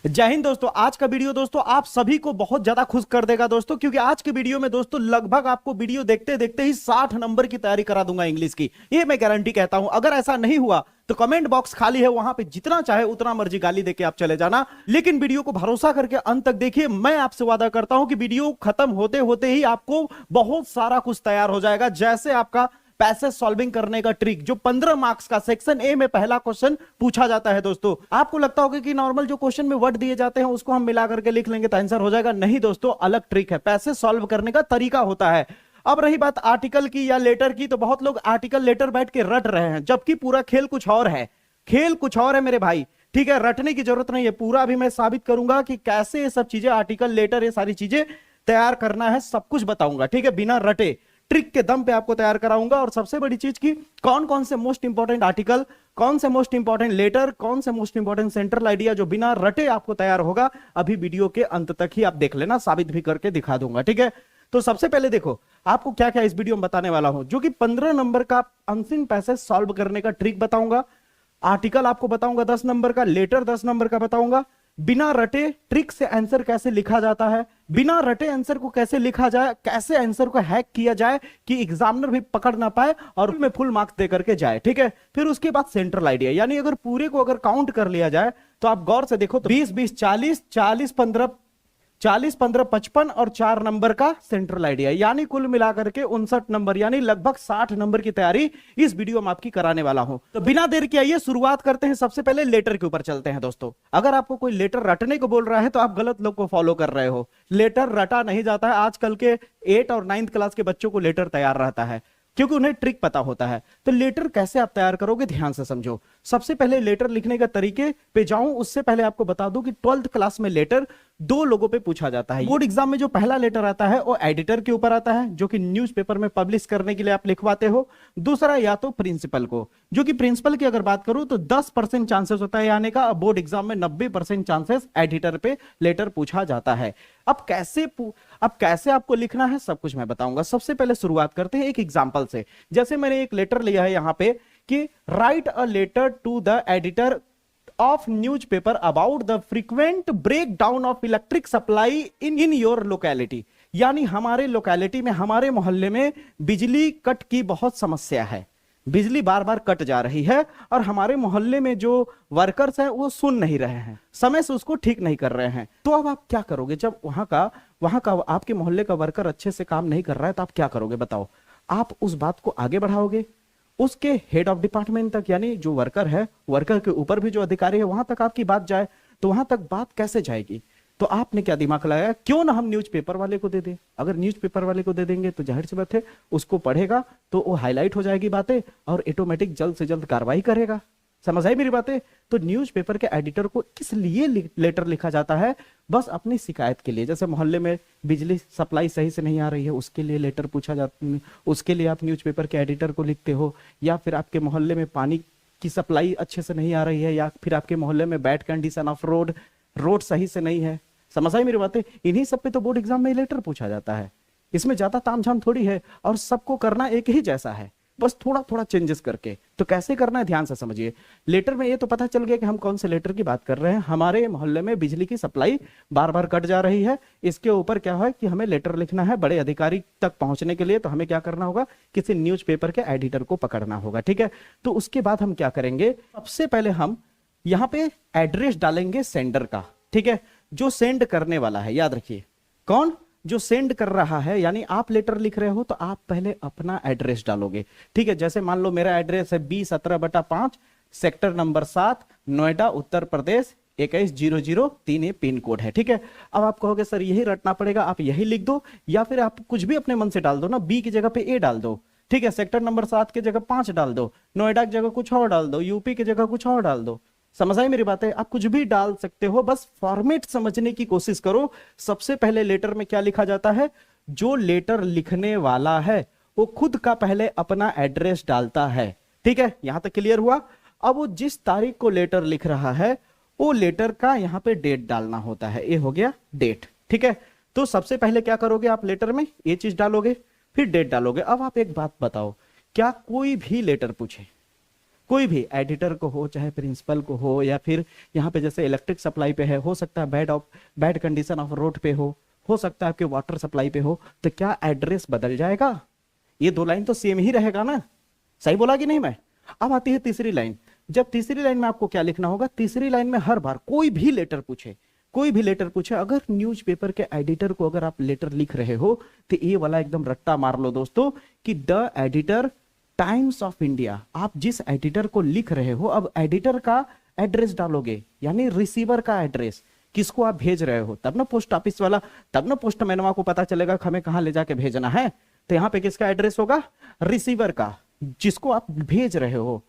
जय हिंद दोस्तों। आज का वीडियो दोस्तों आप सभी को बहुत ज्यादा खुश कर देगा दोस्तों, क्योंकि आज के वीडियो में दोस्तों लगभग आपको वीडियो देखते देखते ही 60 नंबर की तैयारी करा दूंगा इंग्लिश की। ये मैं गारंटी कहता हूं। अगर ऐसा नहीं हुआ तो कमेंट बॉक्स खाली है, वहां पे जितना चाहे उतना मर्जी गाली देके आप चले जाना, लेकिन वीडियो को भरोसा करके अंत तक देखिए। मैं आपसे वादा करता हूं कि वीडियो खत्म होते होते ही आपको बहुत सारा कुछ तैयार हो जाएगा। जैसे आपका पैसेज सॉल्विंग करने का ट्रिक, जो 15 मार्क्स का सेक्शन ए में पहला क्वेश्चन पूछा जाता है दोस्तों। आपको लगता होगा कि नॉर्मल जो क्वेश्चन में वर्ड दिए जाते हैं उसको हम मिला करके लिख लेंगे तो आंसर हो जाएगा। नहीं दोस्तों, अलग ट्रिक है, पैसेज सॉल्व करने का तरीका होता है। अब रही बात आर्टिकल की या लेटर की, तो बहुत लोग आर्टिकल लेटर बैठ के रट रहे हैं, जबकि पूरा खेल कुछ और है। खेल कुछ और है मेरे भाई, ठीक है। रटने की जरूरत नहीं है, पूरा भी मैं साबित करूंगा कि कैसे ये सब चीजें, आर्टिकल लेटर, ये सारी चीजें तैयार करना है, सब कुछ बताऊंगा, ठीक है। बिना रटे ट्रिक के दम पे आपको तैयार कराऊंगा। और सबसे बड़ी चीज की कौन कौन से मोस्ट इंपॉर्टेंट आर्टिकल, कौन से मोस्ट इंपॉर्टेंट लेटर, कौन से मोस्ट इंपॉर्टेंट सेंट्रल आइडिया जो बिना रटे आपको तैयार होगा, अभी वीडियो के अंत तक ही आप देख लेना, साबित भी करके दिखा दूंगा, ठीक है। तो सबसे पहले देखो आपको क्या क्या इस वीडियो में बताने वाला हूं, जो कि 15 नंबर का अनसीन पैसेज सॉल्व करने का ट्रिक बताऊंगा, आर्टिकल आपको बताऊंगा 10 नंबर का, लेटर 10 नंबर का बताऊंगा, बिना रटे ट्रिक से आंसर कैसे लिखा जाता है, बिना रटे आंसर को कैसे लिखा जाए, कैसे आंसर को हैक किया जाए कि एग्जामिनर भी पकड़ ना पाए और में फुल मार्क्स दे करके जाए, ठीक है। फिर उसके बाद सेंट्रल आइडिया, यानी अगर पूरे को अगर काउंट कर लिया जाए तो आप गौर से देखो तो 20 20 40 40 15 40 15 55 और 4 नंबर का सेंट्रल आइडिया, यानी कुल मिलाकर के 59 नंबर, यानी लगभग 60 नंबर की तैयारी इस वीडियो में आपकी कराने वाला हूं। तो बिना देर के आइए शुरुआत करते हैं। सबसे पहले लेटर के ऊपर चलते हैं दोस्तों। अगर आपको कोई लेटर रटने को बोल रहा है तो आप गलत लोग को फॉलो कर रहे हो। लेटर रटा नहीं जाता है। आजकल के 8 और 9th क्लास के बच्चों को लेटर तैयार रहता है, क्योंकि उन्हें ट्रिक पता होता है। तो लेटर कैसे आप तैयार करोगे, ध्यान से समझो। सबसे पहले लेटर लिखने का तरीके पे जाऊं उससे पहले आपको बता दूं कि 12th क्लास में लेटर 2 लोगों पे पूछा जाता है। बोर्ड एग्जाम में जो पहला लेटर आता है वो एडिटर के ऊपर आता है, जो कि न्यूज़पेपर में पब्लिश करने के लिए आप लिखवाते हो। दूसरा या तो प्रिंसिपल को, जो कि प्रिंसिपल की अगर बात करूं तो 10% चांसेस होता है आने का। बोर्ड एग्जाम में 90% चांसेस एडिटर पे लेटर पूछा जाता है। अब कैसे आपको लिखना है सब कुछ मैं बताऊंगा। सबसे पहले शुरुआत करते हैं एक एग्जांपल से। जैसे मैंने एक लेटर लिया है यहां पे कि write a letter to the editor of newspaper about the frequent break down of electric supply in your locality, यानी हमारे लोकेलिटी में, हमारे मोहल्ले में बिजली कट की बहुत समस्या है। बिजली बार बार कट जा रही है और हमारे मोहल्ले में जो वर्कर्स हैं वो सुन नहीं रहे हैं, समय से उसको ठीक नहीं कर रहे हैं। तो अब आप क्या करोगे जब वहां का आपके मोहल्ले का वर्कर अच्छे से काम नहीं कर रहा है, तो आप क्या करोगे बताओ। आप उस बात को आगे बढ़ाओगे उसके हेड ऑफ डिपार्टमेंट तक, यानी जो वर्कर है, वर्कर के ऊपर भी जो अधिकारी है वहां तक आपकी बात जाए। तो वहां तक बात कैसे जाएगी? तो आपने क्या दिमाग लगाया, क्यों ना हम न्यूज़पेपर वाले को दे दें। अगर न्यूज़पेपर वाले को दे देंगे तो जाहिर सी बात है उसको पढ़ेगा तो वो हाईलाइट हो जाएगी बातें और ऑटोमेटिक जल्द से जल्द कार्रवाई करेगा। समझ आई मेरी बातें? तो न्यूज़पेपर के एडिटर को इसलिए लेटर लिखा जाता है, बस अपनी शिकायत के लिए। जैसे मोहल्ले में बिजली सप्लाई सही से नहीं आ रही है, उसके लिए लेटर पूछा जाता है, उसके लिए आप न्यूज़पेपर के एडिटर को लिखते हो। या फिर आपके मोहल्ले में पानी की सप्लाई अच्छे से नहीं आ रही है, या फिर आपके मोहल्ले में बैड कंडीशन ऑफ रोड सही से नहीं है। समझ आई मेरी बातें? इन्हीं सब पे तो बोर्ड एग्जाम में लेटर पूछा जाता है। इसमें ज्यादा तामझाम थोड़ी है और सबको करना एक ही जैसा है, बस थोड़ा थोड़ा चेंजेस करके। तो कैसे करना है ध्यान से समझिए। लेटर में ये तो पता चल गया कि हम कौन से लेटर की बात कर रहे हैं। हमारे मोहल्ले में बिजली की सप्लाई बार बार कट जा रही है, इसके ऊपर क्या है कि हमें लेटर लिखना है। बड़े अधिकारी तक पहुंचने के लिए तो हमें क्या करना होगा, किसी न्यूज़पेपर के एडिटर को पकड़ना होगा, ठीक है। तो उसके बाद हम क्या करेंगे, सबसे पहले हम यहाँ पे एड्रेस डालेंगे सेंडर का, ठीक है। जो सेंड करने वाला है, याद रखिए कौन, जो सेंड कर रहा है, यानी आप लेटर लिख रहे हो तो आप पहले अपना एड्रेस डालोगे, ठीक है। जैसे मान लो मेरा एड्रेस है B17/5 sector number 7 Noida Uttar प्रदेश 210003 ये पिन कोड है, ठीक है। अब आप कहोगे सर यही रटना पड़ेगा, आप यही लिख दो, या फिर आप कुछ भी अपने मन से डाल दो ना। बी की जगह पे ए डाल दो, ठीक है। सेक्टर नंबर 7 की जगह 5 डाल दो, नोएडा की जगह कुछ और डाल दो, यूपी की जगह कुछ और डाल दो। समझ आई मेरी बातें? आप कुछ भी डाल सकते हो, बस फॉर्मेट समझने की कोशिश करो। सबसे पहले लेटर में क्या लिखा जाता है, जो लेटर लिखने वाला है वो खुद का पहले अपना एड्रेस डालता है, ठीक है। यहां तक क्लियर हुआ? अब वो जिस तारीख को लेटर लिख रहा है वो लेटर का यहां पे डेट डालना होता है। ये हो गया डेट, ठीक है। तो सबसे पहले क्या करोगे आप, लेटर में ये चीज डालोगे, फिर डेट डालोगे। अब आप एक बात बताओ, क्या कोई भी लेटर पूछे कोई भी एडिटर को हो, चाहे प्रिंसिपल को हो, या फिर यहाँ पे जैसे इलेक्ट्रिक सप्लाई पे है, हो सकता है बैड कंडीशन ऑफ रोड पे हो सकता है आपके वाटर सप्लाई पे हो, तो क्या एड्रेस बदल जाएगा? ये दो लाइन तो सेम ही रहेगा ना, सही बोला कि नहीं मैं? अब आती है तीसरी लाइन। जब तीसरी लाइन में आपको क्या लिखना होगा, तीसरी लाइन में हर बार कोई भी लेटर पूछे, अगर न्यूज़पेपर के एडिटर को अगर आप लेटर लिख रहे हो तो ये वाला एकदम रट्टा मार लो दोस्तों कि the editor times of India. आप जिस एडिटर को लिख रहे हो, अब एडिटर का एड्रेस डालोगे, यानी रिसीवर का एड्रेस, किसको आप भेज रहे हो, तब ना पोस्ट ऑफिस वाला, तब ना पोस्टमैनवा को पता चलेगा कि हमें कहां ले जाके भेजना है। तो यहाँ पे किसका एड्रेस होगा? रिसीवर का, जिसको आप भेज रहे हो।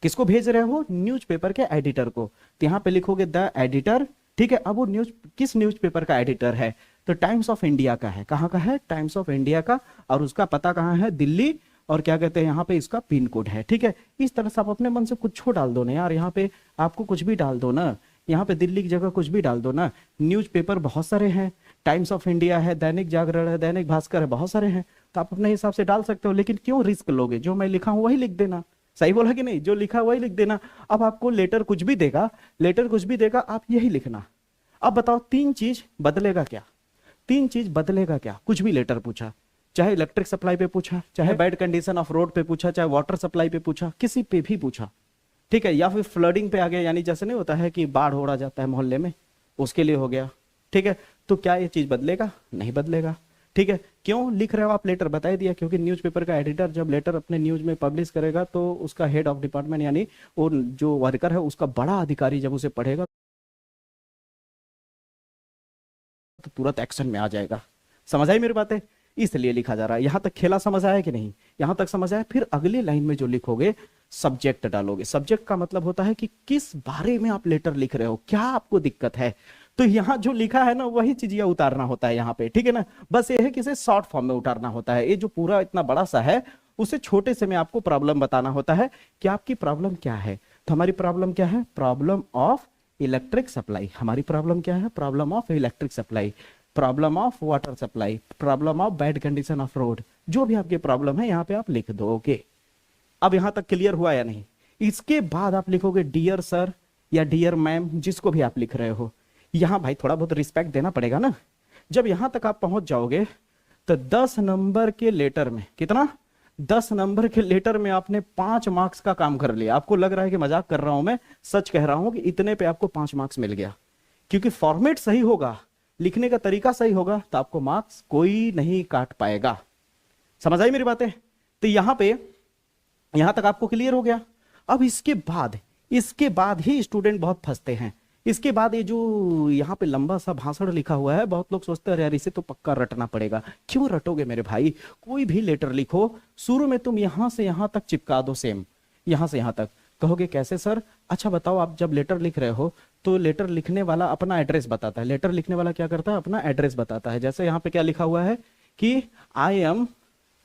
किसको भेज रहे हो? न्यूज़पेपर के एडिटर को। तो यहाँ पे लिखोगे द एडिटर, ठीक है। अब वो किस न्यूज़पेपर का एडिटर है? तो टाइम्स ऑफ इंडिया का है। कहाँ का है? टाइम्स ऑफ इंडिया का। और उसका पता कहाँ है? दिल्ली। और क्या कहते हैं यहाँ पे, इसका पिन कोड है, ठीक है। इस तरह से आप अपने मन से कुछ डाल दो ना यार, यहाँ पे आपको कुछ भी डाल दो ना, यहाँ पे दिल्ली की जगह कुछ भी डाल दो ना। न्यूज़पेपर बहुत सारे हैं, टाइम्स ऑफ इंडिया है, दैनिक जागरण है, दैनिक भास्कर है, बहुत सारे हैं, तो आप अपने हिसाब से डाल सकते हो। लेकिन क्यों रिस्क लोगे? जो मैं लिखा हूं वही लिख देना। सही बोला कि नहीं? जो लिखा वही लिख देना। अब आपको लेटर कुछ भी देगा, आप यही लिखना। अब बताओ तीन चीज बदलेगा क्या? कुछ भी लेटर पूछा, चाहे इलेक्ट्रिक सप्लाई पे पूछा, चाहे बैड कंडीशन ऑफ रोड पे पूछा, चाहे वाटर सप्लाई पे पूछा, किसी पे भी पूछा, ठीक है। या फिर फ्लडिंग पे आ गया, यानी जैसे नहीं होता है कि बाढ़ हो जाता है मोहल्ले में, उसके लिए हो गया, ठीक है। तो क्या ये चीज बदलेगा? नहीं बदलेगा, ठीक है। क्यों लिख रहे हो आप लेटर? बता दिया, क्योंकि न्यूज़पेपर का एडिटर जब लेटर अपने न्यूज में पब्लिश करेगा तो उसका हेड ऑफ डिपार्टमेंट, यानी वो जो वर्कर है उसका बड़ा अधिकारी जब उसे पढ़ेगा तो तुरंत एक्शन में आ जाएगा। समझ आई मेरी बातें? इसलिए लिखा जा रहा है। यहां तक खेला समझ आया कि नहीं? यहां तक समझ आया। फिर अगली लाइन में जो लिखोगे, सब्जेक्ट डालोगे। सब्जेक्ट का मतलब होता है कि किस बारे में आप लेटर लिख रहे हो, क्या आपको दिक्कत है। तो यहाँ जो लिखा है ना, वही चीज ये उतारना होता है यहाँ पे, ठीक है ना। बस ये है कि इसे शॉर्ट फॉर्म में उतारना होता है। ये जो पूरा इतना बड़ा सा है, उसे छोटे से में आपको प्रॉब्लम बताना होता है कि आपकी प्रॉब्लम क्या है। तो हमारी प्रॉब्लम क्या है? Problem of electric supply. हमारी प्रॉब्लम क्या है? Problem of electric supply, problem of water supply, problem of bad condition of road. जो भी आपकी प्रॉब्लम है यहाँ पे आप लिख दो। ओके, अब यहां तक क्लियर हुआ या नहीं? इसके बाद आप लिखोगे डियर सर या डियर मैम, जिसको भी आप लिख रहे हो। यहां भाई थोड़ा बहुत रिस्पेक्ट देना पड़ेगा ना। जब यहां तक आप पहुंच जाओगे तो 10 नंबर के लेटर में, कितना? 10 नंबर के लेटर में आपने 5 मार्क्स का काम कर लिया। आपको लग रहा है कि मजाक कर रहा हूं, मैं सच कह रहा हूं कि इतने पे आपको 5 मार्क्स मिल गया। क्योंकि फॉर्मेट सही होगा, लिखने का तरीका सही होगा, तो आपको मार्क्स कोई नहीं काट पाएगा। समझ आई मेरी बातें? तो यहां तक आपको क्लियर हो गया। अब इसके बाद ही स्टूडेंट बहुत फंसते हैं। इसके बाद ये जो यहाँ पे लंबा सा भाषण लिखा हुआ है, बहुत लोग सोचते हैं यार इसे तो पक्का रटना पड़ेगा। क्यों रटोगे मेरे भाई? कोई भी लेटर लिखो, शुरू में तुम यहां से यहां तक चिपका दो, सेम यहां से यहां तक। कहोगे कैसे सर? अच्छा बताओ, आप जब लेटर लिख रहे हो तो लेटर लिखने वाला अपना एड्रेस बताता है। लेटर लिखने वाला क्या करता है? अपना एड्रेस बताता है। जैसे यहाँ पे क्या लिखा हुआ है कि I am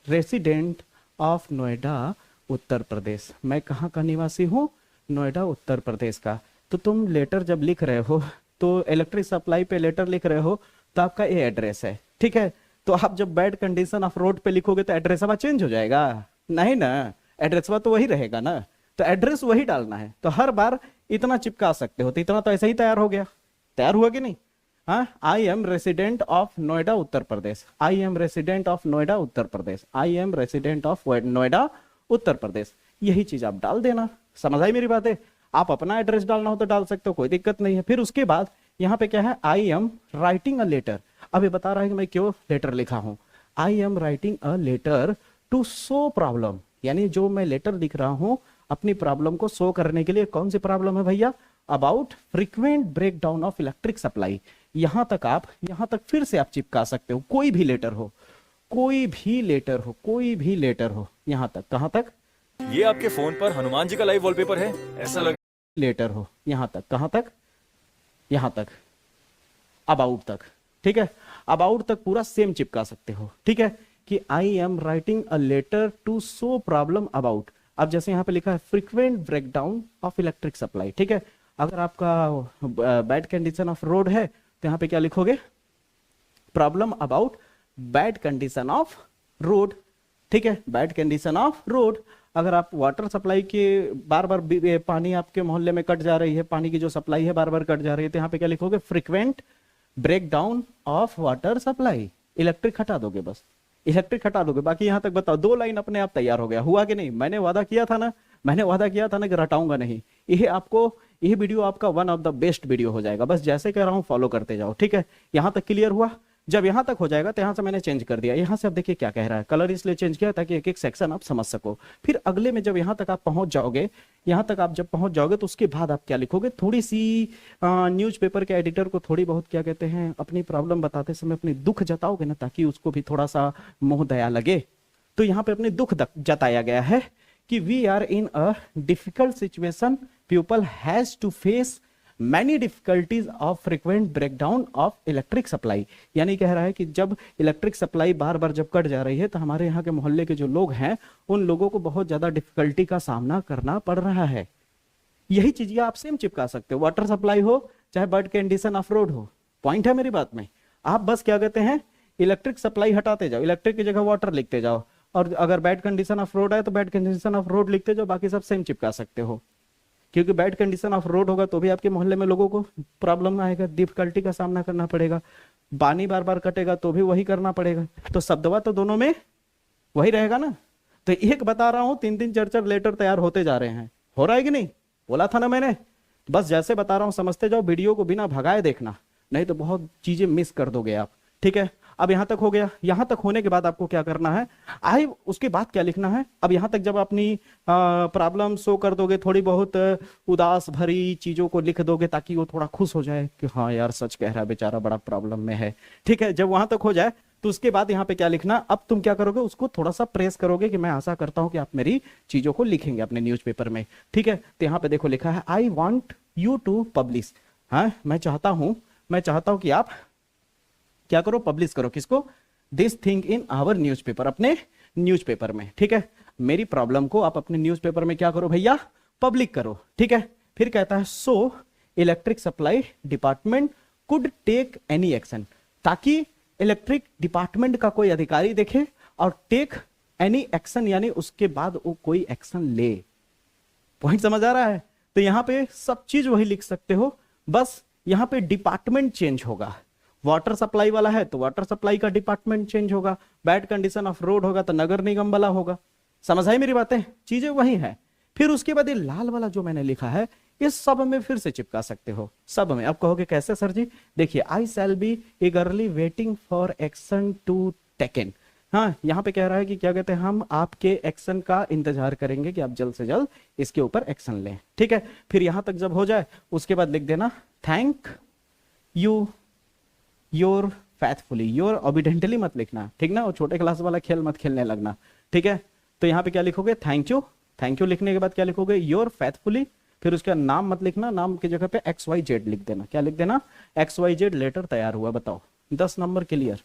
resident of Noida Uttar Pradesh. मैं कहाँ का निवासी हूँ? नोएडा उत्तर प्रदेश का। तो तुम लेटर जब लिख रहे हो तो इलेक्ट्रिक सप्लाई पे लेटर लिख रहे हो तो आपका ये एड्रेस है, ठीक है। तो आप जब बैड कंडीशन ऑफ रोड पे लिखोगे तो एड्रेस अब चेंज हो जाएगा? नहीं ना, एड्रेस तो वही रहेगा ना। तो एड्रेस वही डालना है। तो हर बार इतना चिपका सकते हो। तो इतना तो ऐसे ही तैयार हो गया। तैयार हुआ कि नहीं? हाँ, I am resident of Noida Uttar Pradesh, I am resident of Noida Uttar Pradesh, I am resident of Noida Uttar Pradesh. यही चीज आप डाल देना। समझ आई मेरी बातें? आप अपना एड्रेस डालना हो तो डाल सकते हो, कोई दिक्कत नहीं है। फिर उसके बाद यहाँ पे क्या है? I am writing a letter. अब ये बता रहा है कि मैं क्यों लेटर लिखा हूं। I am writing a letter to show problem, यानी जो मैं लेटर लिख रहा हूं अपनी प्रॉब्लम को शो करने के लिए। कौन सी प्रॉब्लम है भैया? About frequent breakdown of electric supply. यहां तक फिर से आप चिपका सकते हो। कोई भी लेटर हो, यहां तक। कहां तक? ये आपके फोन पर हनुमान जी का लाइव वॉलपेपर है, ऐसा लग लेटर हो, यहां तक। कहां तक? यहां तक, अबाउट तक, ठीक है। अबाउट तक पूरा सेम चिपका सकते हो, ठीक है। कि I am writing a letter to show problem about. अब जैसे यहां पे लिखा है frequent breakdown of electric supply, ठीक है। अगर आपका बैड कंडीशन ऑफ रोड है तो यहां पे क्या लिखोगे? Problem about bad condition of road, ठीक है, बैड कंडीशन ऑफ रोड। अगर आप वाटर सप्लाई के बार बार पानी आपके मोहल्ले में कट जा रही है, पानी की जो सप्लाई है बार बार कट जा रही है, तो यहाँ पे क्या लिखोगे, frequent break down of water supply. Electric हटा दोगे, बस इलेक्ट्रिक हटा दोगे, बाकी यहाँ तक बताओ, 2 लाइन अपने आप तैयार हो गया। हुआ कि नहीं? मैंने वादा किया था ना कि रटाऊंगा नहीं। यह वीडियो आपका one of the best video हो जाएगा। बस जैसे कह रहा हूं फॉलो करते जाओ, ठीक है। यहां तक क्लियर हुआ? जब यहां तक हो जाएगा तो यहां से मैंने चेंज कर दिया। यहां से अब देखिए क्या कह रहा है, कलर इसलिए चेंज किया ताकि एक एक सेक्शन आप समझ सको। फिर अगले में जब यहां तक आप पहुंच जाओगे, यहां तक आप जब पहुंच जाओगे तो उसके बाद आप क्या लिखोगे, थोड़ी सी न्यूज़पेपर के एडिटर को थोड़ी बहुत क्या कहते हैं, अपनी प्रॉब्लम बताते समय अपनी दुख जताओगे ना, ताकि उसको भी थोड़ा सा मोह दया लगे। तो यहाँ पे अपने दुख जताया गया है कि we are in a difficult situation, people has to face many difficulties of frequent breakdown of electric supply. यानी कह रहा है कि जब इलेक्ट्रिक सप्लाई बार बार जब कट जा रही है तो हमारे यहाँ के मोहल्ले के जो लोग हैं उन लोगों को बहुत ज्यादा डिफिकल्टी का सामना करना पड़ रहा है। यही चीजें आप सेम चिपका सकते हो, वाटर सप्लाई हो चाहे बर्ड कंडीशन ऑफ रोड हो। पॉइंट है मेरी बात में? आप बस क्या कहते हैं, इलेक्ट्रिक सप्लाई हटाते जाओ, इलेक्ट्रिक की जगह वाटर लिखते जाओ, और अगर बैड कंडीशन ऑफ रोड है तो बैड कंडीशन ऑफ रोड लिखते जाओ, बाकी सब सेम चिपका सकते हो। क्योंकि बैड कंडीशन ऑफ रोड होगा तो भी आपके मोहल्ले में लोगों को प्रॉब्लम आएगा, डिफिकल्टी का सामना करना पड़ेगा। पानी बार बार कटेगा तो भी वही करना पड़ेगा, तो शब्दवा तो दोनों में वही रहेगा ना। तो एक बता रहा हूं, 3-3 4-4 लेटर तैयार होते जा रहे हैं। हो रहा है कि नहीं? बोला था ना मैंने। बस जैसे बता रहा हूं समझते जाओ, वीडियो को बिना भगाए देखना, नहीं तो बहुत चीजें मिस कर दोगे आप, ठीक है। अब यहां तक हो गया। यहां तक होने के बाद आपको क्या करना है, उसके बाद क्या लिखना है। अब यहां तक जब अपनी प्रॉब्लम शो कर दोगे, थोड़ी बहुत उदास भरी चीजों को लिख दोगे ताकि वो थोड़ा खुश हो जाए कि हाँ यार सच कह रहा है बेचारा, बड़ा प्रॉब्लम में है, ठीक है। जब वहां तक हो जाए तो उसके बाद यहाँ पे क्या लिखना, अब तुम क्या करोगे, उसको थोड़ा सा प्रेस करोगे कि मैं आशा करता हूं कि आप मेरी चीजों को लिखेंगे अपने न्यूज़पेपर में, ठीक है। तो यहाँ पे देखो लिखा है, I want you to publish. हाँ, मैं चाहता हूं कि आप क्या करो, पब्लिश करो। किसको? This thing in our newspaper, अपने न्यूज़पेपर में, ठीक है। मेरी प्रॉब्लम को आप अपने न्यूज़पेपर में क्या करो भैया, पब्लिक करो, ठीक है। फिर कहता है, so electric supply department could take any action, ताकि इलेक्ट्रिक डिपार्टमेंट का कोई अधिकारी देखे और टेक एनी एक्शन, यानी उसके बाद वो कोई एक्शन ले। पॉइंट समझ आ रहा है? तो यहां पे सब चीज वही लिख सकते हो, बस यहां पे डिपार्टमेंट चेंज होगा। वाटर सप्लाई वाला है तो वाटर सप्लाई का डिपार्टमेंट चेंज होगा, बैड कंडीशन ऑफ रोड होगा तो नगर निगम वाला होगा। समझ आई मेरी बातें? चीजें वही है। फिर उसके बाद ये लाल वाला जो मैंने लिखा है, इस सब में फिर से चिपका सकते हो, सब में। अब कहोगे कैसे सर जी? देखिए, I shall be eagerly waiting for action to taken. हाँ, यहाँ पे कह रहा है कि क्या कहते हैं, हम आपके एक्शन का इंतजार करेंगे कि आप जल्द से जल्द इसके ऊपर एक्शन लें, ठीक है। फिर यहां तक जब हो जाए उसके बाद लिख देना, thank you your faithfully, your obediently मत लिखना, ठीक ना। वो छोटे क्लास वाला खेल मत खेलने लगना, ठीक है। तो यहाँ पे क्या लिखोगे, थैंक यू लिखने के बाद क्या लिखोगे, योर फैथफुली। फिर उसका नाम मत लिखना, नाम की जगह पे XYZ लिख देना। क्या लिख देना? XYZ लेटर तैयार हुआ, बताओ 10 नंबर क्लियर,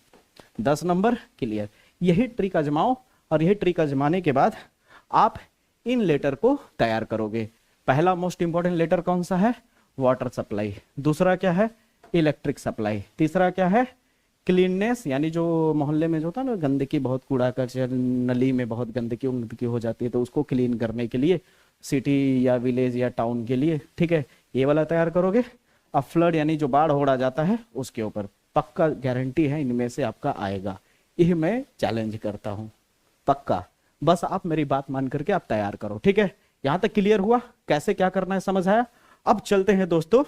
10 नंबर क्लियर। यही ट्रिक आजमाओ, और यही ट्रिक आजमाने के बाद आप इन लेटर को तैयार करोगे। पहला मोस्ट इंपॉर्टेंट लेटर कौन सा है? Water supply. दूसरा क्या है? Electric supply. तीसरा क्या है? क्लीननेस, यानी जो मोहल्ले में जो होता है ना गंदगी, बहुत कूड़ा कचरा, नली में बहुत गंदगी हो जाती है, तो उसको क्लीन करने के लिए, सिटी या विलेज या टाउन के लिए, ठीक है, ये वाला तैयार करोगे। अब फ्लड यानी जो बाढ़ होड़ा जाता है उसके ऊपर पक्का गारंटी है इनमें से आपका आएगा, यह मैं चैलेंज करता हूं, पक्का। बस आप मेरी बात मान करके आप तैयार करो, ठीक है। यहां तक क्लियर हुआ? कैसे क्या करना है समझ आया? अब चलते हैं दोस्तों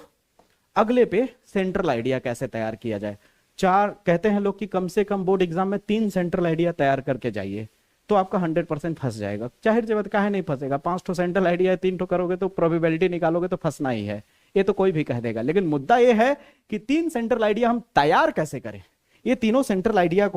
अगले पे, सेंट्रल आइडिया कैसे तैयार किया जाए। 4 कहते हैं लोग कि कम से कम बोर्ड एग्जाम में 3 सेंट्रल आइडिया तैयार करके जाइए, तो आपका 100% फंस जाएगा। जाहिर सी बात, काहे नहीं फंसेगा? 5 तो सेंट्रल आइडिया है, 3 तो करोगे तो प्रोबेबिलिटी निकालोगे तो फंसना ही है, ये तो कोई भी कह देगा। लेकिन मुद्दा ये है कि 3 सेंट्रल आइडिया हम तैयार कैसे करें। ये तीनों सेंट्रल आइडिया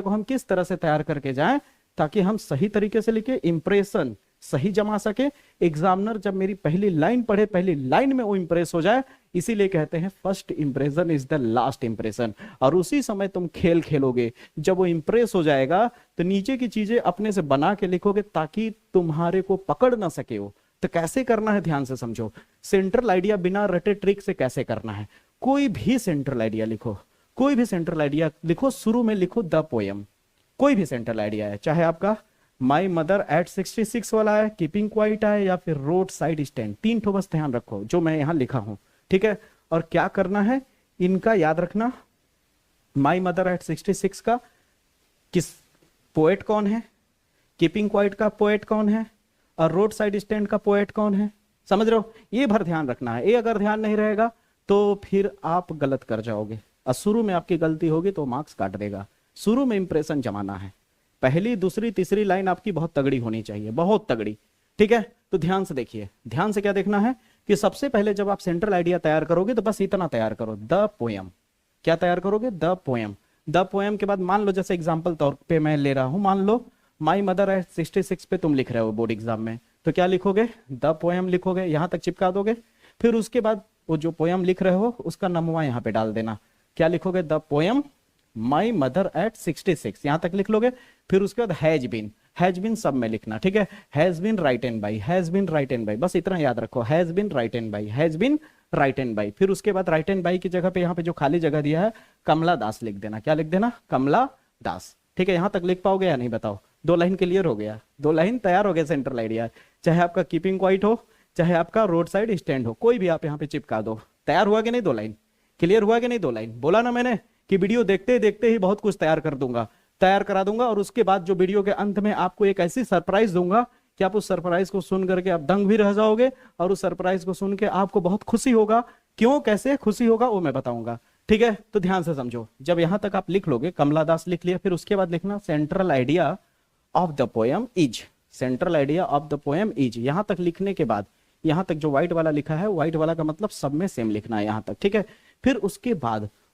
को हम किस तरह से तैयार करके जाएं ताकि हम सही तरीके से लिखे, इंप्रेशन सही जमा सके, एग्जामिनर जब मेरी पहली लाइन पढ़े, पहली लाइन में वो इंप्रेस हो जाए। इसीलिए कहते हैं first impression is the last impression. और उसी समय तुम खेल खेलोगे, जब वो इंप्रेस हो जाएगा तो नीचे की चीजें अपने से बना के लिखोगे ताकि तुम्हारे को पकड़ ना सके वो। तो कैसे करना है ध्यान से समझो। सेंट्रल आइडिया बिना रटे ट्रिक से कैसे करना है। कोई भी सेंट्रल आइडिया लिखो, कोई भी सेंट्रल आइडिया लिखो, शुरू में लिखो द पोयम। कोई भी सेंट्रल आइडिया है, चाहे आपका माई मदर एट 66 वाला है, कीपिंग क्वाइट है, या फिर रोड साइड स्टैंड। 3 ठो बस ध्यान रखो जो मैं यहाँ लिखा हूं, ठीक है। और क्या करना है, इनका याद रखना। माई मदर एट 66 का किस पोएट कौन है, कीपिंग क्वाइट का पोएट कौन है, और रोड साइड स्टैंड का पोएट कौन है। समझ रहे हो, ये भर ध्यान रखना है। ये अगर ध्यान नहीं रहेगा तो फिर आप गलत कर जाओगे, और शुरू में आपकी गलती होगी तो मार्क्स काट देगा। शुरू में इंप्रेशन जमाना है, पहली दूसरी तीसरी लाइन आपकी बहुत तगड़ी होनी चाहिए, बहुत तगड़ी, ठीक है। तो ध्यान से देखिए, ध्यान से क्या देखना है कि सबसे पहले जब आप सेंट्रल आइडिया तैयार करोगे तो बस इतना तैयार करो, द पोयम। क्या तैयार करोगे, द पोयम। द पोयम के बाद मान लो जैसे एग्जाम्पल तौर पे मैं ले रहा हूं, मान लो माई मदर एट 66 पे तुम लिख रहे हो बोर्ड एग्जाम में, तो क्या लिखोगे, द पोयम लिखोगे, यहां तक चिपका दोगे। फिर उसके बाद वो जो पोयम लिख रहे हो उसका नमवा यहाँ पे डाल देना। क्या लिखोगे, the poem my mother eight 66, यहां तक लिख लोगे। फिर उसके बाद हैज बीन सब में लिखना, ठीक है। Has been written by, has been written by, बस इतना याद रखो, has been written by, has been written by. फिर उसके बाद राइटन बाई की जगह पे यहाँ पे जो खाली जगह दिया है कमला दास लिख देना। क्या लिख देना, कमला दास, ठीक है। यहां तक लिख पाओगे या नहीं बताओ। 2 लाइन क्लियर हो गया, 2 लाइन तैयार हो गया सेंट्रल आइडिया। चाहे आपका कीपिंग क्वाइट हो, चाहे आपका रोड साइड स्टैंड हो, कोई भी आप यहाँ पे चिपका दो। तैयार हुआ कि नहीं 2 लाइन, क्लियर हुआ कि नहीं 2 लाइन। बोला ना मैंने कि वीडियो देखते देखते ही बहुत कुछ तैयार कर दूंगा, तैयार करा दूंगा। और उसके बाद जो वीडियो के अंत में आपको एक ऐसी सरप्राइज दूंगा कि आप उस सरप्राइज को सुन करके आप दंग भी रह जाओगे, और उस सरप्राइज को सुन के आपको बहुत खुशी होगा। क्यों, कैसे खुशी होगा वो मैं बताऊंगा, ठीक है। तो ध्यान से समझो, जब यहां तक आप लिख लोगे, कमला दास लिख लिया, फिर उसके बाद लिखना central idea of the poem is, central idea of the poem is. यहां तक लिखने के बाद यहां तक जो व्हाइट वाला लिखा है, व्हाइट वाला का मतलब सब में सेम लिखना है यहां तक, ठीक है। फिर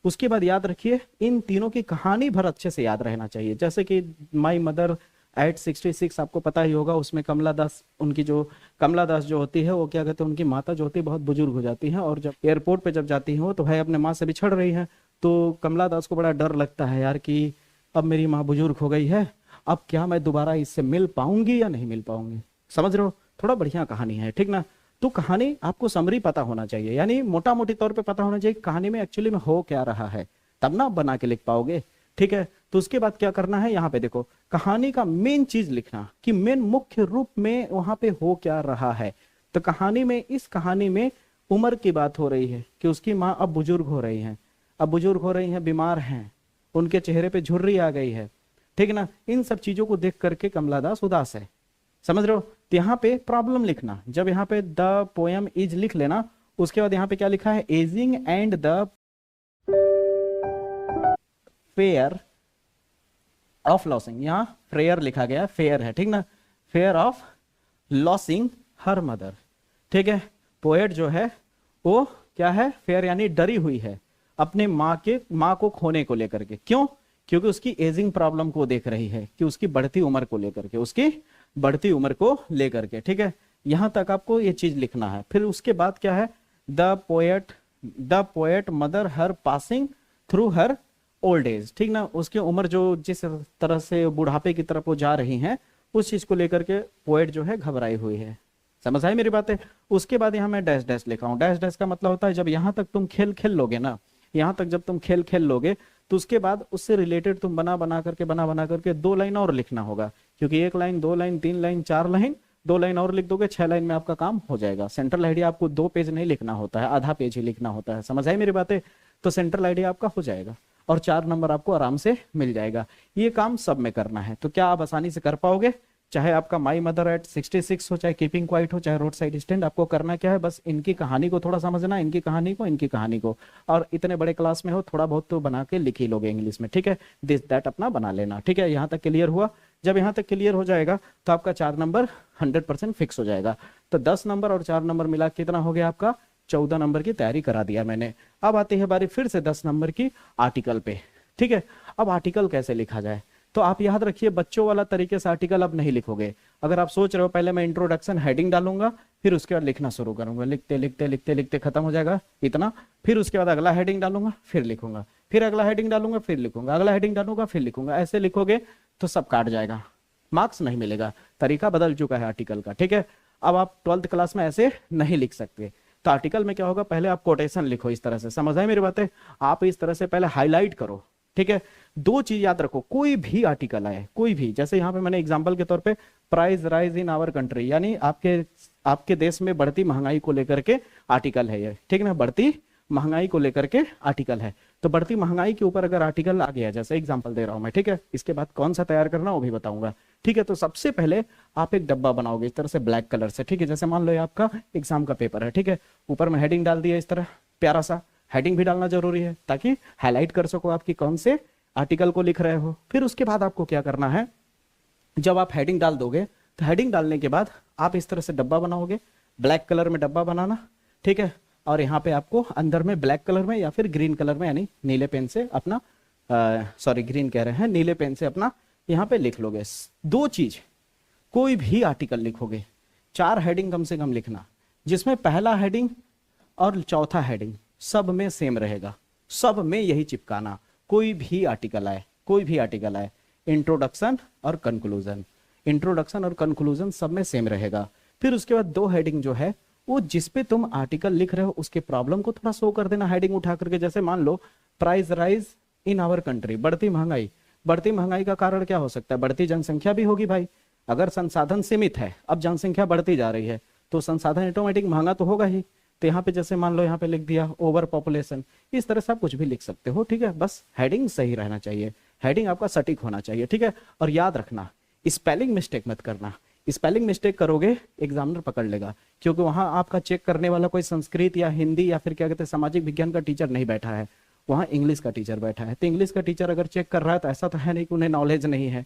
उसके बाद याद रखिए, इन तीनों की कहानी भर अच्छे से याद रहना चाहिए। जैसे कि माई मदर एट 66 आपको पता ही होगा, उसमें कमला दास, उनकी जो कमला दास जो होती है वो क्या कहते हैं, उनकी माता जो होती है बहुत बुजुर्ग हो जाती है, और जब एयरपोर्ट पे जब जाती है तो है अपने माँ से बिछड़ रही है। तो कमला दास को बड़ा डर लगता है यार कि अब मेरी माँ बुजुर्ग हो गई है, अब क्या मैं दोबारा इससे मिल पाऊंगी या नहीं मिल पाऊंगी। समझ रहे हो, थोड़ा बढ़िया कहानी है, ठीक ना। तो कहानी आपको समरी पता होना चाहिए, यानी मोटा मोटी तौर पे पता होना चाहिए कहानी में एक्चुअली में हो क्या रहा है, तब ना आप बना के लिख पाओगे, ठीक है। तो उसके बाद क्या करना है, यहाँ पे देखो कहानी का मेन चीज लिखना कि मेन मुख्य रूप में वहां पे हो क्या रहा है। तो कहानी में, इस कहानी में उम्र की बात हो रही है कि उसकी माँ अब बुजुर्ग हो रही है, अब बुजुर्ग हो रही है, बीमार हैं, उनके चेहरे पे झुर्री आ गई है, ठीक ना। इन सब चीजों को देख करके कमला दास उदास है, समझ रहे हो। तो यहाँ पे प्रॉब्लम लिखना, जब यहाँ पे द पोयम इज लिख लेना, उसके बाद यहाँ पे क्या लिखा है, ageing and the fair of losing, यहाँ फेयर लिखा गया, फेयर है, ठीक ना, fair of losing her mother, ठीक है। पोएट जो है वो क्या है, फेयर यानी डरी हुई है अपने माँ को खोने को लेकर के। क्यों, क्योंकि उसकी एजिंग प्रॉब्लम को देख रही है, कि उसकी बढ़ती उम्र को लेकर के, उसकी बढ़ती उम्र को लेकर के, ठीक है। यहां तक आपको ये चीज लिखना है। फिर उसके बाद क्या है, the poet mother her passing through her old age, ठीक ना। उसकी उम्र जो जिस तरह से बुढ़ापे की तरफ वो जा रही हैं, उस चीज को लेकर के पोएट जो है घबराई हुई है। समझ आई मेरी बातें। उसके बाद यहाँ मैं डैश डैश लिखा हूँ। डैश डैश का मतलब होता है जब यहाँ तक तुम खेल खेल लोगे ना, यहाँ तक जब तुम खेल खेल लोगे तो उसके बाद उससे रिलेटेड तुम बना बना करके 2 लाइन और लिखना होगा, क्योंकि 1 line 2 line 3 line 4 line 2 line और लिख दोगे, 6 लाइन में आपका काम हो जाएगा। सेंट्रल आइडिया आपको 2 पेज नहीं लिखना होता है, आधा पेज ही लिखना होता है। समझ आई मेरी बातें। तो सेंट्रल आइडिया आपका हो जाएगा और 4 नंबर आपको आराम से मिल जाएगा। ये काम सब में करना है, तो क्या आप आसानी से कर पाओगे, चाहे आपका माई मदर एट 66 हो, चाहे कीपिंग क्वाइट हो, चाहे रोड साइड स्टैंड। आपको करना क्या है, बस इनकी कहानी को थोड़ा समझना, इनकी कहानी को, और इतने बड़े क्लास में हो थोड़ा बहुत तो बना के लिख ही लोगे इंग्लिश में, ठीक है। दिस दैट अपना बना लेना, ठीक है। यहाँ तक क्लियर हुआ। जब यहाँ तक क्लियर हो जाएगा तो आपका 4 नंबर 100% फिक्स हो जाएगा। तो 10 नंबर और 4 नंबर मिला कितना हो गया आपका, 14 नंबर की तैयारी करा दिया मैंने। अब आती है बारी फिर से 10 नंबर की आर्टिकल पे, ठीक है। अब आर्टिकल कैसे लिखा जाए, तो आप याद रखिए बच्चों वाला तरीके से आर्टिकल अब नहीं लिखोगे। अगर आप सोच रहे हो पहले मैं इंट्रोडक्शन हेडिंग डालूंगा, फिर उसके बाद लिखना शुरू करूंगा, लिखते लिखते लिखते लिखते खत्म हो जाएगा इतना, फिर उसके बाद अगला हेडिंग डालूंगा, फिर लिखूंगा, फिर अगला हेडिंग डालूंगा, फिर लिखूंगा, अगला हेडिंग डालूंगा, फिर लिखूंगा। ऐसे लिखोगे तो सब काट जाएगा, मार्क्स नहीं मिलेगा। तरीका बदल चुका है आर्टिकल का, ठीक है। अब आप 12th क्लास में ऐसे नहीं लिख सकते। तो आर्टिकल में क्या होगा, पहले आप कोटेशन लिखो इस तरह से। समझ आए मेरी बातें। आप इस तरह से पहले हाईलाइट करो, ठीक है। दो चीज याद रखो, कोई भी आर्टिकल आए, कोई भी, जैसे यहाँ पे मैंने एग्जांपल के तौर पे price rise in our country, यानी आपके देश में बढ़ती महंगाई को लेकर के आर्टिकल है ये, ठीक ना, बढ़ती महंगाई को लेकर के आर्टिकल है। तो बढ़ती महंगाई के ऊपर अगर आर्टिकल आ गया, जैसे एग्जांपल दे रहा हूं मैं, ठीक है, इसके बाद कौन सा तैयार करना वो भी बताऊंगा, ठीक है। तो सबसे पहले आप एक डब्बा बनाओगे इस तरह से ब्लैक कलर से, ठीक है। जैसे मान लो ये आपका एग्जाम का पेपर है, ठीक है, ऊपर में हेडिंग डाल दिया इस तरह, प्यारा सा हेडिंग भी डालना जरूरी है ताकि हाईलाइट कर सको आपकी कौन से आर्टिकल को लिख रहे हो। फिर उसके बाद आपको क्या करना है, जब आप हेडिंग डाल दोगे तो हेडिंग डालने के बाद आप इस तरह से डब्बा बनाओगे, ब्लैक कलर में डब्बा बनाना, ठीक है। और यहाँ पे आपको अंदर में ब्लैक कलर में या फिर ग्रीन कलर में, यानी नीले पेन से अपना, सॉरी ग्रीन कह रहे हैं, नीले पेन से अपना यहाँ पे लिख लोगे। दो चीज, कोई भी आर्टिकल लिखोगे 4 हेडिंग कम से कम लिखना, जिसमें पहला हेडिंग और चौथा हेडिंग सब में सेम रहेगा, सब में यही चिपकाना। कोई भी आर्टिकल आए, कोई भी आर्टिकल आए, इंट्रोडक्शन और कंक्लूजन, इंट्रोडक्शन और कंक्लूजन सब में सेम रहेगा। फिर उसके बाद 2 हेडिंग जो है वो जिस पे तुम आर्टिकल लिख रहे हो उसके प्रॉब्लम को थोड़ा शो कर देना हेडिंग उठा करके। जैसे मान लो price rise in our country, बढ़ती महंगाई। बढ़ती महंगाई का कारण क्या हो सकता है, बढ़ती जनसंख्या भी होगी भाई। अगर संसाधन सीमित है, अब जनसंख्या बढ़ती जा रही है, तो संसाधन ऑटोमेटिक महंगा तो होगा ही। तो यहाँ पे जैसे मान लो यहाँ पे लिख दिया ओवर पॉपुलेशन, इस तरह से आप कुछ भी लिख सकते हो, ठीक है। बस हेडिंग सही रहना चाहिए, हेडिंग आपका सटीक होना चाहिए, ठीक है। और याद रखना, स्पेलिंग मिस्टेक मत करना। स्पेलिंग मिस्टेक करोगे एग्जामिनर पकड़ लेगा, क्योंकि वहां आपका चेक करने वाला कोई संस्कृत या हिंदी या फिर क्या कहते हैं सामाजिक विज्ञान का टीचर नहीं बैठा है, वहां इंग्लिश का टीचर बैठा है। तो इंग्लिश का टीचर अगर चेक कर रहा है तो ऐसा तो है नहीं कि उन्हें नॉलेज नहीं है।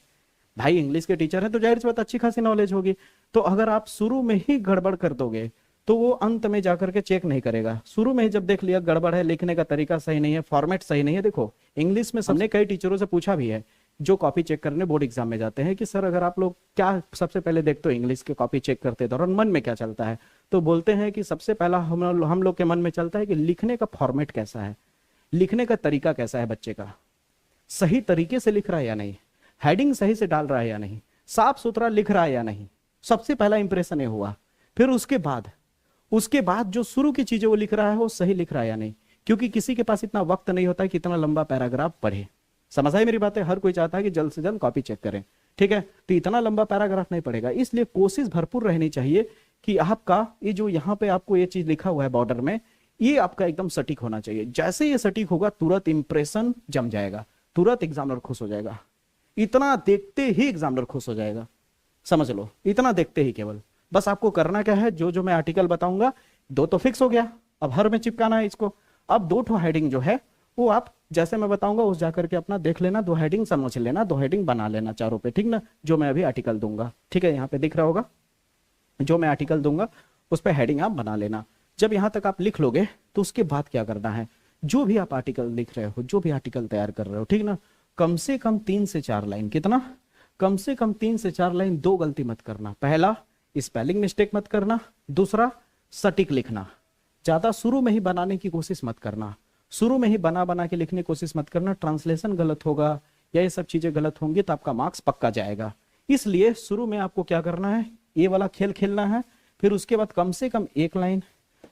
भाई इंग्लिश के टीचर है तो जाहिर सी बात अच्छी खासी नॉलेज होगी। तो अगर आप शुरू में ही गड़बड़ कर दोगे तो वो अंत में जाकर के चेक नहीं करेगा। शुरू में ही जब देख लिया गड़बड़ है, लिखने का तरीका सही नहीं है, फॉर्मेट सही नहीं है। देखो इंग्लिश में हमने कई टीचरों से पूछा भी है जो कॉपी चेक करने बोर्ड एग्जाम में जाते हैं कि सर अगर आप लोग क्या सबसे पहले देखते हो इंग्लिश के कॉपी चेक करते दौरान मन में क्या चलता है, तो बोलते हैं कि सबसे पहला हम लोग के मन में चलता है कि लिखने का फॉर्मेट कैसा है, लिखने का तरीका कैसा है, बच्चे का सही तरीके से लिख रहा है या नहीं, हेडिंग सही से डाल रहा है या नहीं, साफ सुथरा लिख रहा है या नहीं। सबसे पहला इंप्रेशन ये हुआ। फिर उसके बाद जो शुरू की चीजें वो लिख रहा है वो सही लिख रहा है या नहीं, क्योंकि किसी के पास इतना वक्त नहीं होता है कि इतना लंबा पैराग्राफ पढ़े। समझ आई मेरी बातें? हर कोई चाहता है कि जल्द से जल्द कॉपी चेक करें, ठीक है। तो इतना लंबा पैराग्राफ नहीं पड़ेगा, इसलिए कोशिश भरपूर रहनी चाहिए कि आपका ये जो यहाँ पे आपको ये चीज लिखा हुआ है बॉर्डर में, ये आपका एकदम सटीक होना चाहिए। जैसे ये सटीक होगा तुरंत इंप्रेशन जम जाएगा, तुरंत एग्जामिनर खुश हो जाएगा। इतना देखते ही एग्जामिनर खुश हो जाएगा, समझ लो, इतना देखते ही केवल। बस आपको करना क्या है, जो मैं आर्टिकल बताऊंगा 2 तो फिक्स हो गया, अब हर में चिपकाना है इसको। अब 2 हेडिंग जो है वो आप जैसे मैं बताऊंगा उस जाकर के अपना देख लेना, 2 हेडिंग समझ लेना, 2 हेडिंग बना लेना चारों पे, ठीक ना, जो मैं अभी आर्टिकल दूंगा, ठीक है। यहाँ पे दिख रहा होगा जो मैं आर्टिकल दूंगा उस पर हेडिंग आप बना लेना। जब यहां तक आप लिख लोगे तो उसके बाद क्या करना है, जो भी आप आर्टिकल लिख रहे हो, जो भी आर्टिकल तैयार कर रहे हो, ठीक ना, कम से कम 3 से 4 लाइन, कितना, कम से कम 3 से 4 लाइन, 2 गलती मत करना। पहला स्पेलिंग मिस्टेक मत करना, दूसरा सटीक लिखना। ज्यादा शुरू में ही बनाने की कोशिश मत करना, शुरू में ही बना के लिखने की कोशिश मत करना, ट्रांसलेशन गलत होगा या ये सब चीजें गलत होंगी तो आपका मार्क्स पक्का जाएगा। इसलिए शुरू में आपको क्या करना है, ये वाला खेल खेलना है। फिर उसके बाद कम से कम 1 लाइन,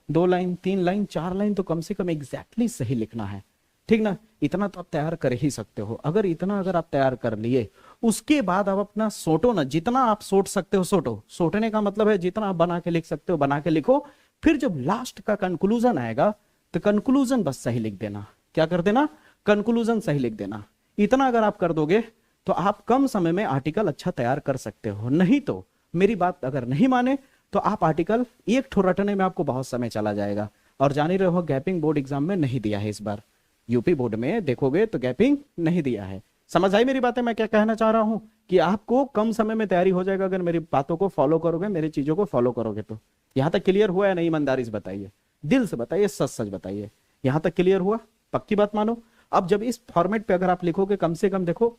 2 लाइन, 3 लाइन, 4 लाइन तो कम से कम एग्जैक्टली सही लिखना है, ठीक ना। इतना तो आप तैयार कर ही सकते हो। अगर आप तैयार कर लिए उसके बाद आप अपना सोटो ना, जितना आप सोट सकते हो सोटो। सोटने का मतलब है जितना आप बना के लिख सकते हो बना के लिखो। फिर जब लास्ट का कंक्लूजन आएगा तो कंक्लूजन बस सही लिख देना। क्या कर देना, कंक्लूजन सही लिख देना। इतना अगर आप कर दोगे तो आप कम समय में आर्टिकल अच्छा तैयार कर सकते हो। नहीं तो मेरी बात अगर नहीं माने तो आप आर्टिकल एक ठो रटने में आपको बहुत समय चला जाएगा। और जान ही रहे हो गैपिंग बोर्ड एग्जाम में नहीं दिया है इस बार, यूपी बोर्ड में देखोगे तो गैपिंग नहीं दिया है। समझ आई मेरी बातें? मैं क्या कहना चाह रहा हूं कि आपको कम समय में तैयारी हो जाएगा अगर मेरी बातों को फॉलो करोगे, मेरी चीजों को फॉलो करोगे। तो यहां तक क्लियर हुआ है? नहीं, ईमानदारी से बताइए, दिल से बताइए, सच सच बताइए, यहां तक क्लियर हुआ? पक्की बात मानो। अब जब इस फॉर्मेट पे अगर आप लिखोगे, कम से कम देखो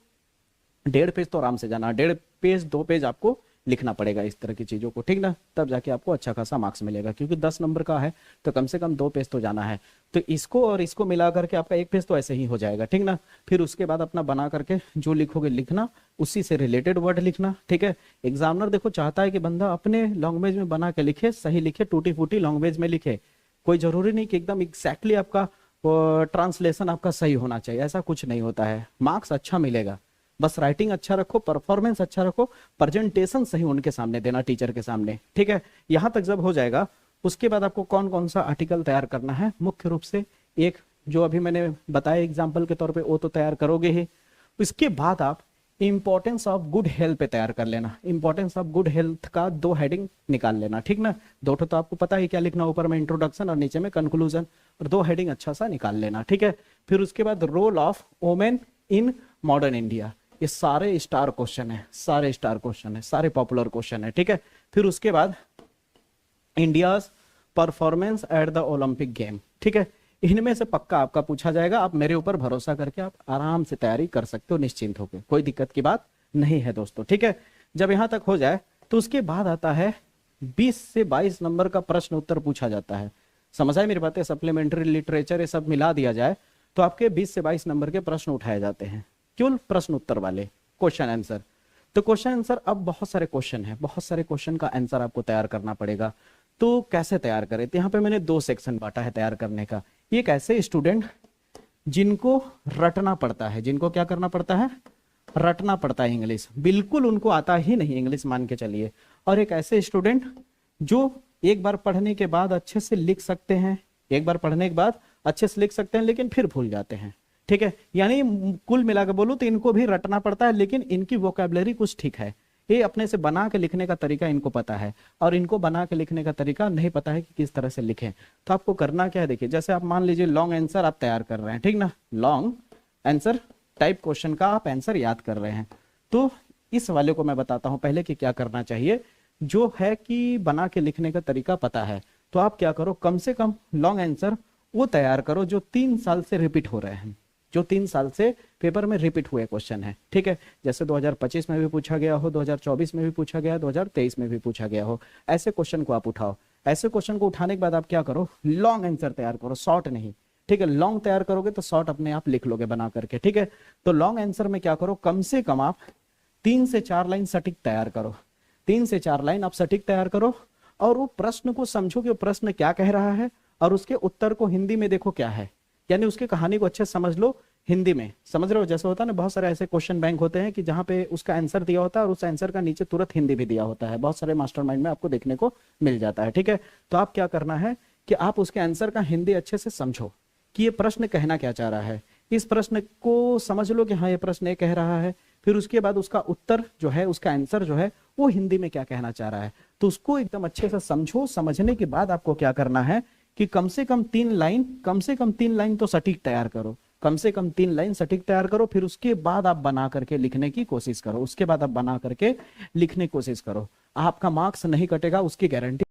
1.5 पेज तो आराम से जाना, 1.5 पेज 2 पेज आपको लिखना पड़ेगा इस तरह की चीजों को, ठीक ना। तब जाके आपको अच्छा खासा मार्क्स मिलेगा, क्योंकि 10 नंबर का है तो कम से कम 2 पेज तो जाना है। तो इसको और इसको मिला करके आपका 1 पेज तो ऐसे ही हो जाएगा, ठीक ना। फिर उसके बाद अपना बना करके जो लिखोगे लिखना, उसी से रिलेटेड वर्ड लिखना, ठीक है। एग्जामिनर देखो चाहता है कि बंदा अपने लैंग्वेज में बना के लिखे, सही लिखे, टूटी फूटी लैंग्वेज में लिखे। कोई जरूरी नहीं कि एकदम एग्जैक्टली आपका वो ट्रांसलेशन आपका सही होना चाहिए, ऐसा कुछ नहीं होता है। मार्क्स अच्छा मिलेगा, बस राइटिंग अच्छा रखो, परफॉर्मेंस अच्छा रखो, प्रेजेंटेशन सही उनके सामने देना, टीचर के सामने, ठीक है। यहां तक जब हो जाएगा, उसके बाद आपको कौन कौन सा आर्टिकल तैयार करना है, मुख्य रूप से एक जो अभी मैंने बताया एग्जाम्पल के तौर पे, वो तो तैयार करोगे ही। इसके बाद आप इंपॉर्टेंस ऑफ गुड हेल्थ पे तैयार कर लेना। इंपॉर्टेंस ऑफ गुड हेल्थ का 2 हेडिंग निकाल लेना, ठीक ना। 2 तो आपको पता है क्या लिखना, ऊपर में इंट्रोडक्शन और नीचे में कंक्लूजन, और 2 हेडिंग अच्छा सा निकाल लेना, ठीक है। फिर उसके बाद role of women in modern India, ये सारे स्टार क्वेश्चन है, सारे स्टार क्वेश्चन है, सारे पॉपुलर क्वेश्चन है, ठीक है। फिर उसके बाद India performance at the Olympic game, ठीक है। इनमें से पक्का आपका पूछा जाएगा, आप मेरे ऊपर भरोसा करके आप आराम से तैयारी कर सकते हो, निश्चिंत होकर, कोई दिक्कत की बात नहीं है दोस्तों, ठीक है। जब यहां तक हो जाए तो उसके बाद आता है 20 से 22 नंबर का प्रश्न उत्तर पूछा जाता है। समझ आए मेरी बातें, सप्लीमेंट्री लिटरेचर ये सब मिला दिया जाए तो आपके 20 से 22 नंबर के प्रश्न उठाए जाते हैं, केवल प्रश्न उत्तर वाले, क्वेश्चन आंसर। तो क्वेश्चन आंसर, अब बहुत सारे क्वेश्चन है, बहुत सारे क्वेश्चन का आंसर आपको तैयार करना पड़ेगा। तो कैसे तैयार करें, तो यहाँ पे मैंने 2 सेक्शन बांटा है तैयार करने का। एक ऐसे स्टूडेंट जिनको रटना पड़ता है, जिनको क्या करना पड़ता है, रटना पड़ता है, इंग्लिश बिल्कुल उनको आता ही नहीं इंग्लिश मान के चलिए। और एक ऐसे स्टूडेंट जो एक बार पढ़ने के बाद अच्छे से लिख सकते हैं, एक बार पढ़ने के बाद अच्छे से लिख सकते हैं लेकिन फिर भूल जाते हैं, ठीक है। यानी कुल मिलाकर बोलूं तो इनको भी रटना पड़ता है, लेकिन इनकी वोकैबुलरी कुछ ठीक है, ये अपने से बना के लिखने का तरीका इनको पता है, और इनको बना के लिखने का तरीका नहीं पता है कि किस तरह से लिखें। तो आपको करना क्या है, देखिए जैसे आप मान लीजिए लॉन्ग आंसर आप तैयार कर रहे हैं, ठीक ना, लॉन्ग आंसर टाइप क्वेश्चन का आप आंसर याद कर रहे हैं। तो इस वाले को मैं बताता हूं पहले कि क्या करना चाहिए। जो है कि बना के लिखने का तरीका पता है, तो आप क्या करो, कम से कम लॉन्ग आंसर वो तैयार करो जो 3 साल से रिपीट हो रहे हैं, जो 3 साल से पेपर में रिपीट हुए क्वेश्चन है, ठीक है। जैसे 2025 में भी पूछा गया हो, 2024 में भी पूछा गया, 2023 में भी पूछा गया हो, ऐसे क्वेश्चन को आप उठाओ। ऐसे क्वेश्चन को उठाने के बाद आप क्या करो, लॉन्ग आंसर तैयार करो, शॉर्ट नहीं, ठीक है। लॉन्ग तैयार करोगे तो शॉर्ट अपने आप लिख लोगे बना करके, ठीक है। तो लॉन्ग आंसर में क्या करो, कम से कम आप 3 से 4 लाइन सटीक तैयार करो, 3 से 4 लाइन आप सटीक तैयार करो, और वो प्रश्न को समझो कि वो प्रश्न क्या कह रहा है, और उसके उत्तर को हिंदी में देखो क्या है, यानी उसकी कहानी को अच्छे समझ लो हिंदी में, समझ रहे हो। जैसे होता है ना, बहुत सारे ऐसे क्वेश्चन बैंक होते हैं कि जहां पे उसका आंसर दिया होता है और उस आंसर का नीचे तुरंत हिंदी भी दिया होता है, बहुत सारे मास्टरमाइंड में आपको देखने को मिल जाता है, ठीक है। तो आप क्या करना है कि आप उसके आंसर का हिंदी अच्छे से समझो कि ये प्रश्न कहना क्या चाह रहा है, इस प्रश्न को समझ लो कि हाँ ये प्रश्न ये कह रहा है। फिर उसके बाद उसका उत्तर जो है, उसका आंसर जो है वो हिंदी में क्या कहना चाह रहा है, तो उसको एकदम अच्छे से समझो। समझने के बाद आपको क्या करना है कि कम से कम 3 लाइन, कम से कम 3 लाइन तो सटीक तैयार करो, कम से कम 3 लाइन सटीक तैयार करो। फिर उसके बाद आप बना करके लिखने की कोशिश करो, उसके बाद आप बना करके लिखने की कोशिश करो। आपका मार्क्स नहीं कटेगा, उसकी गारंटी